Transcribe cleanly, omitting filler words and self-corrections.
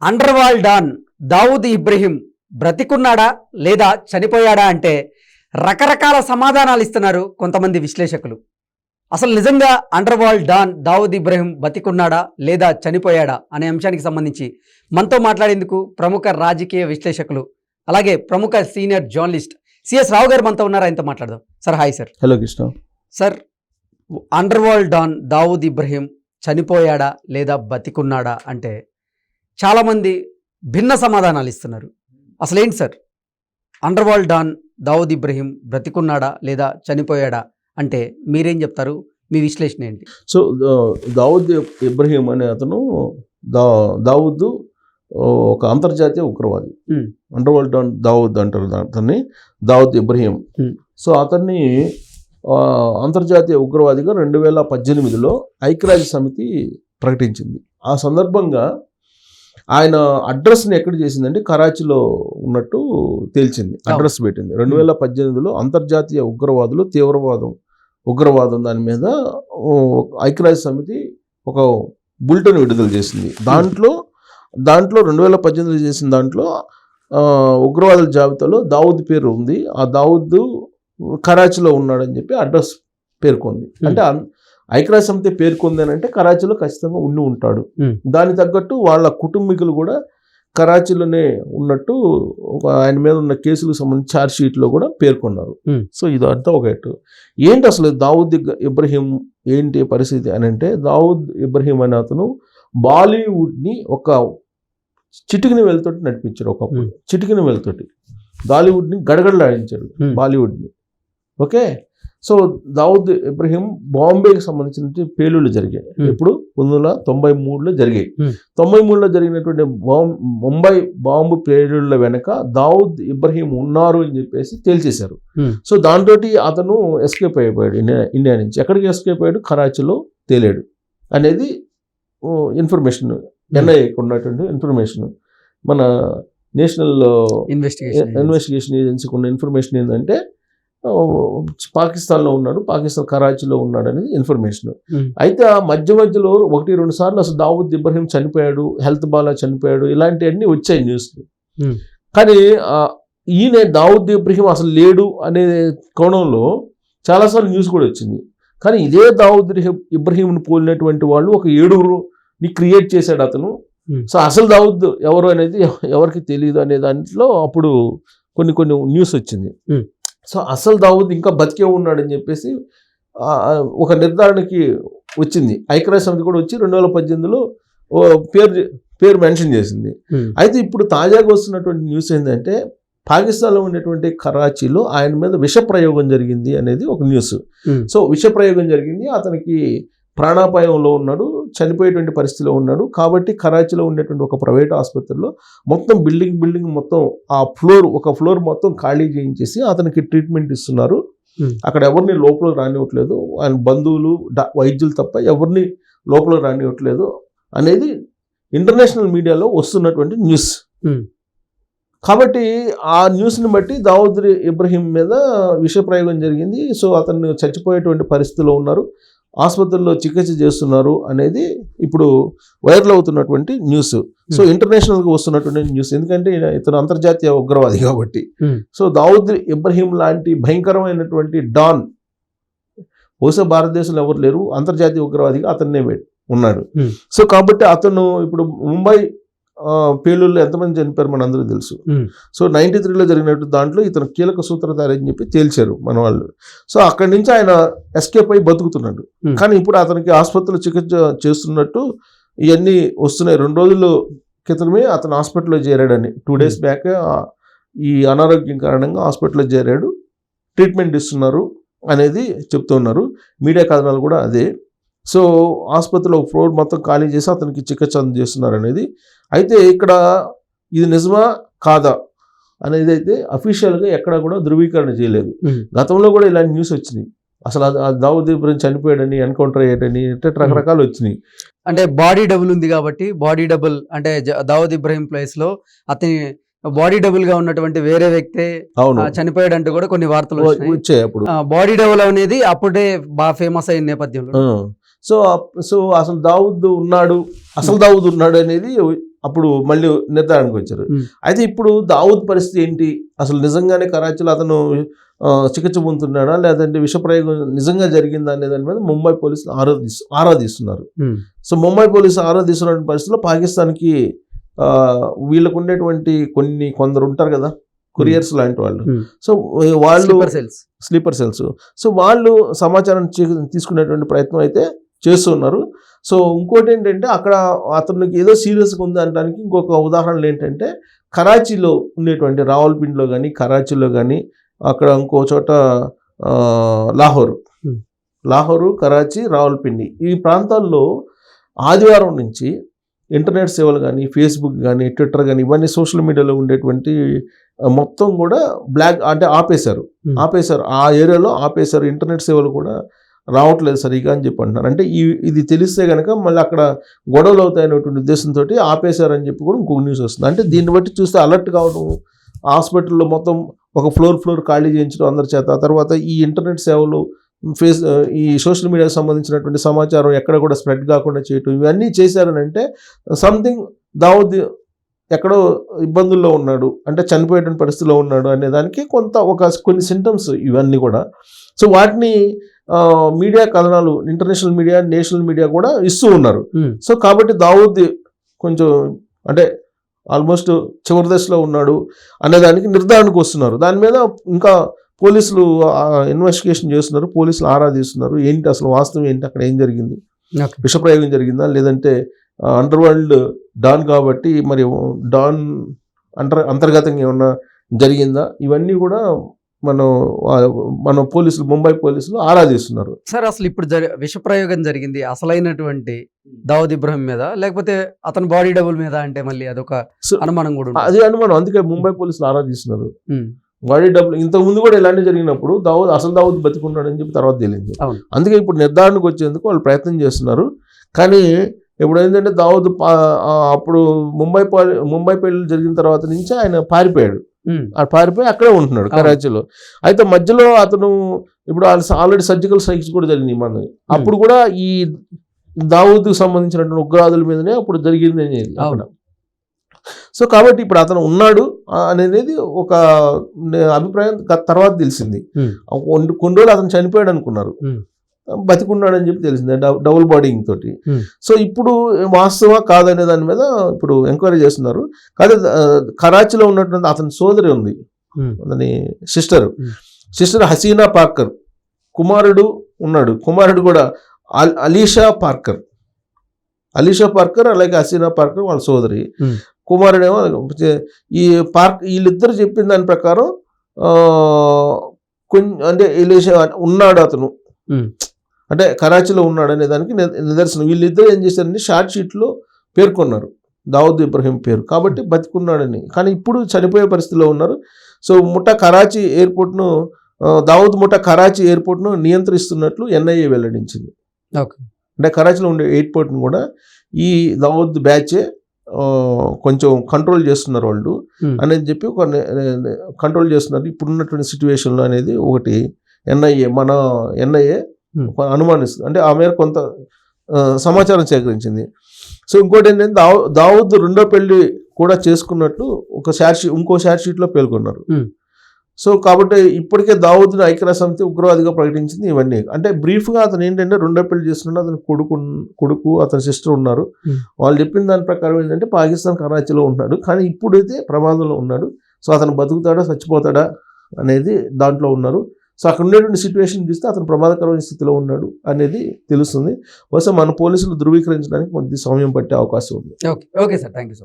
Under world don Dawood Ibrahim బ్రతికున్నాడా లేదా చనిపోయాడా అంటే రకరకాల సమాధానాలు ఇస్తున్నారు కొంతమంది విశ్లేషకులు. అసలు నిజంగా underworld don Dawood Ibrahim బతికున్నాడా లేదా చనిపోయాడా అనే అంశానికి సంబంధించి మనతో మాట్లాడేందుకు ప్రముఖ రాజకీయ విశ్లేషకులు అలాగే ప్రముఖ సీనియర్ జర్నలిస్ట్ సిఎస్ రావు గారు మనతో ఉన్నారు. ఆయనతో మాట్లాడదాం. Sir hi sir. Hello Krishna. Sir, underworld don Dawood Ibrahim చనిపోయాడా లేదా బతికున్నాడా అంటే చాలామంది భిన్న సమాధానాలు ఇస్తున్నారు. అసలు ఏంటి sir, underworld don Dawood Ibrahim బ్రతికున్నాడా లేదా చనిపోయాడా అంటే మీరేం చెప్తారు? మీ విశ్లేషణ ఏంటి? సో దావూద్ ఇబ్రహీం అనే అతను దావూద్ ఒక అంతర్జాతీయ ఉగ్రవాది. అండర్ వరల్డ్ డాన్ దావూద్ అంటారు అతన్ని, దావూద్ ఇబ్రహీం. సో అతన్ని అంతర్జాతీయ ఉగ్రవాదిగా 2018లో ఐక్యరాజ్య సమితి ప్రకటించింది. ఆ సందర్భంగా ఆయన అడ్రస్ని ఎక్కడ చేసిందంటే కరాచీలో ఉన్నట్టు తేల్చింది, అడ్రస్ పెట్టింది. 2018లో అంతర్జాతీయ ఉగ్రవాదులు ఉగ్రవాదం దాని మీద ఐక్యరాజ్య సమితి ఒక బులెటిన్ విడుదల చేసింది. దాంట్లో 2018లో చేసిన దాంట్లో ఉగ్రవాదుల జాబితాలో దావూద్ పేరు ఉంది. ఆ దావూద్ కరాచీలో ఉన్నాడని చెప్పి అడ్రస్ పేర్కొంది. అంటే ఐక్యరాజ్య సమితి పేర్కొంది అని అంటే కరాచీలో ఖచ్చితంగా ఉంటాడు. దానికి తగ్గట్టు వాళ్ళ కుటుంబీకులు కూడా కరాచీలోనే ఉన్నట్టు ఆయన మీద ఉన్న కేసులకు సంబంధించి ఛార్జ్ షీట్లో కూడా పేర్కొన్నారు. సో ఇదంతా ఒకటి. ఏంటి అసలు దావూద్ ఇబ్రహీం ఏంటి పరిస్థితి అని అంటే, దావూద్ ఇబ్రహీం అనే అతను బాలీవుడ్ని ఒక చిటికిన వెళ్తోటి నడిపించారు. ఒకప్పుడు చిటికిన వెళ్తోటి బాలీవుడ్ని గడగడలాడించారు, బాలీవుడ్ని. ఓకే. సో దావూద్ ఇబ్రహీం బాంబేకి సంబంధించిన పేలుళ్ళు జరిగాయి. ఇప్పుడు 1993లో జరిగాయి. 93లో జరిగినటువంటి ముంబై బాంబు పేలుళ్ళ వెనక దావూద్ ఇబ్రహీం ఉన్నారు అని చెప్పేసి తేల్చేశారు. సో దాంతో అతను ఎస్కేప్ అయిపోయాడు ఇండియా నుంచి. ఎక్కడికి ఎస్కేప్ అయ్యాడు? కరాచీలో తేలాడు అనేది ఇన్ఫర్మేషన్, ఎన్ఐఏకి ఉన్నటువంటి ఇన్ఫర్మేషన్. మన నేషనల్ ఇన్వెస్టిగేషన్ ఏజెన్సీకి ఉన్న ఇన్ఫర్మేషన్ ఏంటంటే పాకిస్తాన్లో ఉన్నాడు, పాకిస్తాన్ కరాచీలో ఉన్నాడు అనేది ఇన్ఫర్మేషన్. అయితే ఆ మధ్యలో 1-2 సార్లు అసలు దావూద్ ఇబ్రహీం చనిపోయాడు, హెల్త్ బాగా చనిపోయాడు, ఇలాంటివన్నీ వచ్చాయి న్యూస్లు. కానీ ఈయన దావూద్ ఇబ్రహీం అసలు లేడు అనే కోణంలో చాలాసార్లు న్యూస్ కూడా వచ్చింది. కానీ ఇదే దావూద్ ఇబ్రహీంని పోలినటువంటి వాళ్ళు ఒక 7ని క్రియేట్ చేశాడు అతను. సో అసలు దావూద్ ఎవరు అనేది ఎవరికి తెలియదు అనే దాంట్లో అప్పుడు కొన్ని న్యూస్ వచ్చింది. సో అసలు దావూద్ ఇంకా బతికే ఉన్నాడని చెప్పేసి ఒక నిర్ధారణకి వచ్చింది. ఐక్యరాజ్య సమితి కూడా వచ్చి 2018లో పేరు మెన్షన్ చేసింది. అయితే ఇప్పుడు తాజాగా వస్తున్నటువంటి న్యూస్ ఏంటంటే, పాకిస్తాన్లో ఉన్నటువంటి కరాచీలో ఆయన మీద విషప్రయోగం జరిగింది అనేది ఒక న్యూస్. సో విషప్రయోగం జరిగింది, అతనికి ప్రాణాపాయంలో ఉన్నాడు, చనిపోయేటువంటి పరిస్థితిలో ఉన్నాడు. కాబట్టి కరాచీలో ఉండేటువంటి ఒక ప్రైవేట్ ఆసుపత్రిలో మొత్తం బిల్డింగ్ మొత్తం ఒక ఫ్లోర్ మొత్తం ఖాళీ చేయించేసి అతనికి ట్రీట్మెంట్ ఇస్తున్నారు. అక్కడ ఎవరిని లోపల రానివ్వట్లేదు, ఆయన బంధువులు వైద్యులు తప్ప ఎవరిని లోపల రానివ్వట్లేదు అనేది ఇంటర్నేషనల్ మీడియాలో వస్తున్నటువంటి న్యూస్. కాబట్టి ఆ న్యూస్ని బట్టి దావూద్ ఇబ్రహీం మీద విషప్రయోగం జరిగింది. సో అతను చచ్చిపోయేటువంటి పరిస్థితిలో ఉన్నారు, ఆసుపత్రుల్లో చికిత్స చేస్తున్నారు అనేది ఇప్పుడు వైరల్ అవుతున్నటువంటి న్యూస్. సో ఇంటర్నేషనల్గా వస్తున్నటువంటి న్యూస్, ఎందుకంటే ఇతను అంతర్జాతీయ ఉగ్రవాది కాబట్టి. సో దావూద్ ఇబ్రహీం లాంటి భయంకరమైనటువంటి డాన్ బహుశా భారతదేశంలో ఎవరు లేరు, అంతర్జాతీయ ఉగ్రవాదిగా అతన్నే ఉన్నాడు. సో కాబట్టి అతను ఇప్పుడు ముంబై పేలుళ్ళు ఎంతమంది చనిపోయారు మన అందరూ తెలుసు. సో 93లో జరిగినట్టు దాంట్లో ఇతను కీలక సూత్రధారి అని చెప్పి తేల్చారు మన వాళ్ళు. సో అక్కడి నుంచి ఆయన ఎస్కేప్ అయి బతుకుతున్నాడు. కానీ ఇప్పుడు అతనికి ఆసుపత్రిలో చికిత్స చేస్తున్నట్టు ఇవన్నీ వస్తున్నాయి. 2 రోజుల క్రితమే అతను హాస్పిటల్లో చేరాడని, 2 days బ్యాక్ ఈ అనారోగ్యం కారణంగా హాస్పిటల్లో చేరాడు, ట్రీట్మెంట్ ఇస్తున్నారు అనేది చెప్తున్నారు. మీడియా కథనాలు కూడా అదే. సో ఆసుపత్రిలో ఫ్లోర్ మొత్తం ఖాళీ చేసి అతనికి చికిత్స అందజేస్తున్నారు అనేది. అయితే ఇక్కడ ఇది నిజమా కాదా అనేది అయితే అఫీషియల్గా ఎక్కడా కూడా ధృవీకరణ చేయలేదు. గతంలో కూడా ఇలాంటి న్యూస్ వచ్చినాయి, అసలు దావూద్ ఇబ్రహీం చనిపోయాడని, ఎన్కౌంటర్ అయ్యాడని, రకరకాలు వచ్చినాయి. అంటే బాడీ డబుల్ ఉంది కాబట్టి బాడీ డబుల్ అంటే దావూద్ ఇబ్రహీం ప్లేస్లో అతని బాడీ డబుల్ గా ఉన్నటువంటి వేరే వ్యక్తి చనిపోయాడు అంటూ కూడా కొన్ని వార్తలు వచ్చాయి. అప్పుడు బాడీ డబుల్ అనేది అప్పుడే బాగా ఫేమస్ అయిన నేపథ్యంలో సో అసలు దావూద్ ఉన్నాడు అనేది అప్పుడు మళ్ళీ నిర్ధారణకు వచ్చారు. అయితే ఇప్పుడు దావూద్ పరిస్థితి ఏంటి, అసలు నిజంగానే కరాచీలో అతను చికిత్స పొందుతున్నాడా లేదంటే విషప్రయోగం నిజంగా జరిగిందా అనే దాని మీద ముంబై పోలీసులు ఆరాధిస్తున్నారు. సో ముంబై పోలీసులు ఆరాధిస్తున్న పరిస్థితుల్లో పాకిస్తాన్కి వీళ్ళకు ఉండేటువంటి కొందరు ఉంటారు కదా కొరియర్స్ లాంటి వాళ్ళు, సో వాళ్ళు స్లీపర్ సెల్స్, సో వాళ్ళు సమాచారం తీసుకునేటువంటి ప్రయత్నం అయితే చేస్తున్నారు. సో ఇంకోటి ఏంటంటే అక్కడ అతనికి ఏదో సీరియస్గా ఉంది అనడానికి ఇంకొక ఉదాహరణలు ఏంటంటే కరాచీలో ఉండేటువంటి రావల్పిండిలో కానీ కరాచీలో కానీ అక్కడ ఇంకో చోట లాహోరు, కరాచీ, రావల్పిండి ఈ ప్రాంతాల్లో ఆదివారం నుంచి ఇంటర్నెట్ సేవలు కానీ ఫేస్బుక్ కానీ ట్విట్టర్ కానీ ఇవన్నీ సోషల్ మీడియాలో ఉండేటువంటి మొత్తం కూడా బ్లాక్ అంటే ఆపేశారు. ఆ ఏరియాలో ఆపేశారు. ఇంటర్నెట్ సేవలు కూడా రావట్లేదు సరిగా అని చెప్పి అంటున్నారు. అంటే ఇది తెలిస్తే కనుక మళ్ళీ అక్కడ గొడవలు అవుతాయనేటువంటి ఉద్దేశంతో ఆపేశారని చెప్పి కూడా ఇంకొక న్యూస్ వస్తుంది. అంటే దీన్ని బట్టి చూస్తే అలర్ట్ కావడం, హాస్పిటల్లో మొత్తం ఒక ఫ్లోర్ ఖాళీ చేయించడం అందరి చేత, తర్వాత ఈ ఇంటర్నెట్ సేవలు ఈ సోషల్ మీడియాకి సంబంధించినటువంటి సమాచారం ఎక్కడ కూడా స్ప్రెడ్ కాకుండా చేయటం, ఇవన్నీ చేశారని అంటే సంథింగ్ దావూద్ ఎక్కడో ఇబ్బందుల్లో ఉన్నాడు, అంటే చనిపోయేటువంటి పరిస్థితిలో ఉన్నాడు అనే దానికి కొన్ని సింటమ్స్ ఇవన్నీ కూడా. సో వాటిని మీడియా కథనాలు, ఇంటర్నేషనల్ మీడియా, నేషనల్ మీడియా కూడా ఇస్తూ ఉన్నారు. సో కాబట్టి దావూద్ కొంచెం అంటే ఆల్మోస్ట్ చివరి దశలో ఉన్నాడు అనేదానికి నిర్ధారణకు వస్తున్నారు. దాని మీద ఇంకా పోలీసులు ఇన్వెస్టిగేషన్ చేస్తున్నారు, పోలీసులు ఆరాధిస్తున్నారు. ఏంటి అసలు వాస్తవం ఏంటి, అక్కడ ఏం జరిగింది, విషప్రయోగం జరిగిందా లేదంటే అండర్ వరల్డ్ డాన్ కాబట్టి మరి డాన్ అంతర్గతంగా ఏమన్నా జరిగిందా, ఇవన్నీ కూడా మన పోలీసులు, ముంబై పోలీసులు ఆరాధిస్తున్నారు. సార్ అసలు ఇప్పుడు విషప్రయోగం జరిగింది అసలైనటువంటి దావూద్ ఇబ్రహీం మీద లేకపోతే అతని బాడీ డబుల్ మీద అంటే మళ్ళీ అదొక అనుమానం కూడా, అదే అనుమానం. అందుకే ముంబై పోలీసులు ఆరాధిస్తున్నారు. బాడీ డబుల్ ఇంతకు ముందు కూడా ఇలాంటివి జరిగినప్పుడు దావూద్ బతికున్నాడు అని చెప్పి తర్వాత తెలియదు. అందుకే ఇప్పుడు నిర్ధారణకు వచ్చేందుకు వాళ్ళు ప్రయత్నం చేస్తున్నారు. కానీ ఇప్పుడు ఏంటంటే దావూద్ అప్పుడు ముంబై పెళ్లి జరిగిన తర్వాత నుంచి ఆయన పారిపోయి అక్కడే ఉంటున్నాడు కరాచీలో. అయితే మధ్యలో అతను ఇప్పుడు ఆల్రెడీ సర్జికల్ స్ట్రైక్స్ కూడా జరిగినాయి మనకి. అప్పుడు కూడా ఈ దావూద్కు సంబంధించినటువంటి ఉగ్రవాదుల మీదనే అప్పుడు జరిగింది అనేది అక్కడ. సో కాబట్టి ఇప్పుడు అతను ఉన్నాడు అనేది ఒక అభిప్రాయం తర్వాత తెలిసింది. కొన్ని రోజులు అతను చనిపోయాడు అనుకున్నారు, బతికున్నాడు అని చెప్పి తెలిసింది డబుల్ బాడీయింగ్ తోటి. సో ఇప్పుడు వాస్తవా కాదనే దాని మీద ఇప్పుడు ఎంక్వైరీ చేస్తున్నారు. కాదు కరాచీలో ఉన్నటువంటి అతని సోదరి ఉంది, అతని సిస్టర్ హసీనా పార్కర్, కుమారుడు ఉన్నాడు. కుమారుడు కూడా అలీషా పార్కర్, అలాగే హసీనా పార్కర్ వాళ్ళ సోదరి. కుమారుడేమో ఈ వీళ్ళిద్దరు చెప్పిన దాని ప్రకారం అంటే ఉన్నాడు అతను, అంటే కరాచీలో ఉన్నాడు అనే దానికి నిదర్శనం. వీళ్ళిద్దరు ఏం చేశారంటే షార్ట్ షీట్లో పేర్కొన్నారు దావూద్ ఇబ్రహీం పేరు, కాబట్టి బతికున్నాడని. కానీ ఇప్పుడు చనిపోయే పరిస్థితిలో ఉన్నారు. సో దావూద్ ముఠా కరాచీ ఎయిర్పోర్ట్ను నియంత్రిస్తున్నట్లు ఎన్ఐఏ వెల్లడించింది. అంటే కరాచీలో ఉండే ఎయిర్పోర్ట్ను కూడా ఈ దావూద్ బ్యాచే కొంచెం కంట్రోల్ చేస్తున్నారు వాళ్ళు అనేది చెప్పి కంట్రోల్ చేస్తున్నారు ఇప్పుడున్నటువంటి సిచ్యువేషన్లో అనేది ఒకటి మన ఎన్ఐఏ అనుమానిస్తుంది. అంటే ఆ మేర కొంత సమాచారం సేకరించింది. సో ఇంకోటి ఏంటంటే దావూద్ రెండో పెళ్లి కూడా చేసుకున్నట్లు ఇంకో షార్ట్ షీట్లో పేర్కొన్నారు. సో కాబట్టి ఇప్పటికే దావూద్ని ఐక్యరాజ్య సమితి ఉగ్రవాదిగా ప్రకటించింది. ఇవన్నీ అంటే బ్రీఫ్గా అతను ఏంటంటే రెండో పెళ్లి చేసుకున్నాడు, అతని కొడుకు అతని సిస్టర్ ఉన్నారు. వాళ్ళు చెప్పిన దాని ప్రకారం ఏంటంటే పాకిస్తాన్ కరాచీలో ఉన్నాడు, కానీ ఇప్పుడైతే ప్రమాదంలో ఉన్నాడు. సో అతను బతుకుతాడా చచ్చిపోతాడా అనేది దాంట్లో ఉన్నారు. సో అక్కడ ఉండేటువంటి సిచ్యువేషన్ చూస్తే అతను ప్రమాదకరమైన స్థితిలో ఉన్నాడు అనేది తెలుస్తుంది. బహుశా మన పోలీసులు ధృవీకరించడానికి కొద్ది సమయం పట్టే అవకాశం ఉంది. Okay sir, thank you so much.